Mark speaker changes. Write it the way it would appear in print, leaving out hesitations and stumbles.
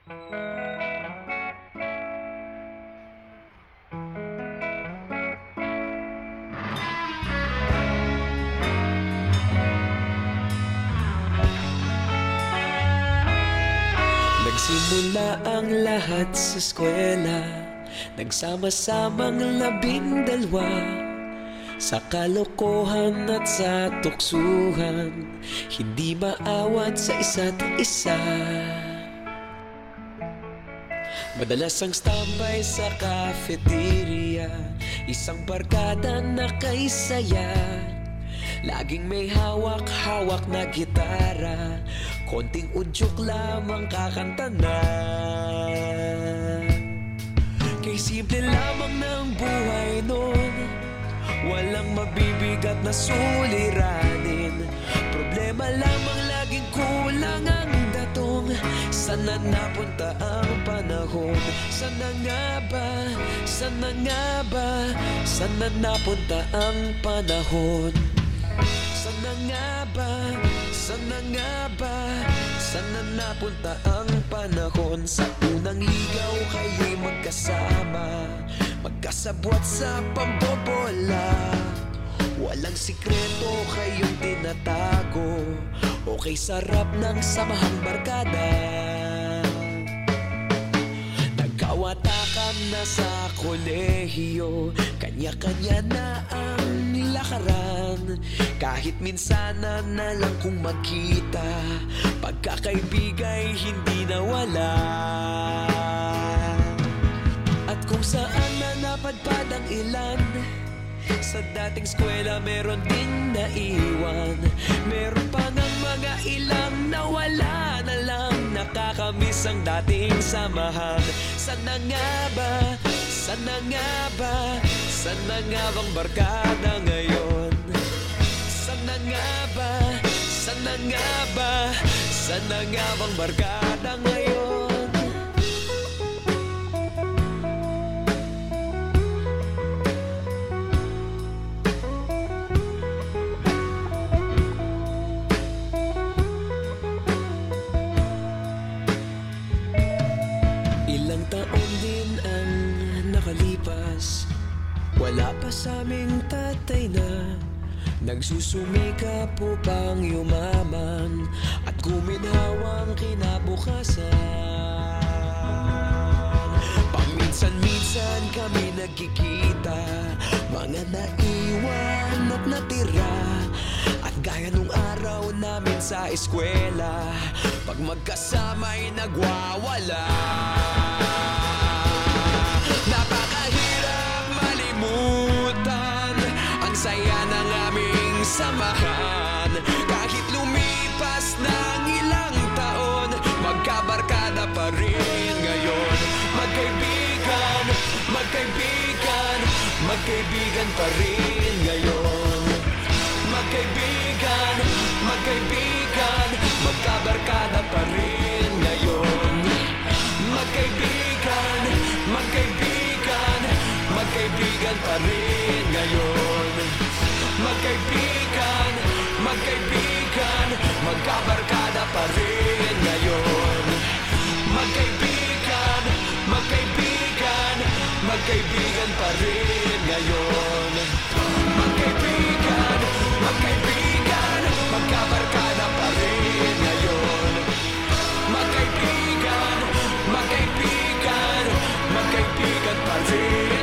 Speaker 1: Nagsimula ang lahat sa eskwela, nagsama-samang 12 sa kalokohan at sa tuksuhan, hindi maawat sa isa't isa. Madalas ang standby sa cafeteria, isang barkada na kay saya. Laging may hawak-hawak na gitara, konting udyok lamang kakanta na. Kay simple lamang ng buhay nun, walang mabibigat na suliranin. Problema lamang laging kulang ang datong. Sana napunta ang panahon? Sana nga ba? Sana nga ba? Sana napunta ang panahon? Sana nga ba? Sana nga ba? Sana napunta ang panahon? Sa unang ligaw kayo'y magkasama, magkasabwat sa pambobola. Walang sikreto kayong tinatago, okay sarap ng samahang barkada. Nagkawatakan na sa kolehiyo, kanya-kanya na ang lakaran. Kahit minsan na lang kung magkita, pagkakaibigay hindi nawala. At kung saan na napadpad ang ilan, sa dating eskwela meron ding naiwan. Meron pa ng mga ilang nawala na lang, nakakamiss ang dating samahan. Sana nga ba? Sana nga ba? Sana nga bang barkada ngayon? Sana nga ba? Sana nga ba? Sana nga bang barkada ngayon? Ilang taon din ang nakalipas, wala pa sa aming tatay na nagsusumikap upang yumaman at guminhawang kinabukasan. Paminsan-minsan kami nagkikita, mga naiwan at natira. At gaya nung araw namin sa eskwela, pag magkasama'y nagwawala. Napakahirap malimutan ang saya ng aming samahan. Kahit lumipas ng ilang taon, magkabarkada pa rin ngayon. Magkaibigan, magkaibigan, magkaibigan pa rin ngayon. Magkaibigan, magkaibigan, magkabarkada pa rin ngayon. Magkaibigan, magkaibigan, magkaibigan pa rin ngayon. Magkaibigan, magkaibigan, magkabarkada pa rin ngayon. Magkaibigan, magkaibigan, magkaibigan pa rin ngayon. Magkaibigan, magkaibigan, magkabarkada pa rin ngayon. Magkaibigan, magkaibigan, magkaibigan pa rin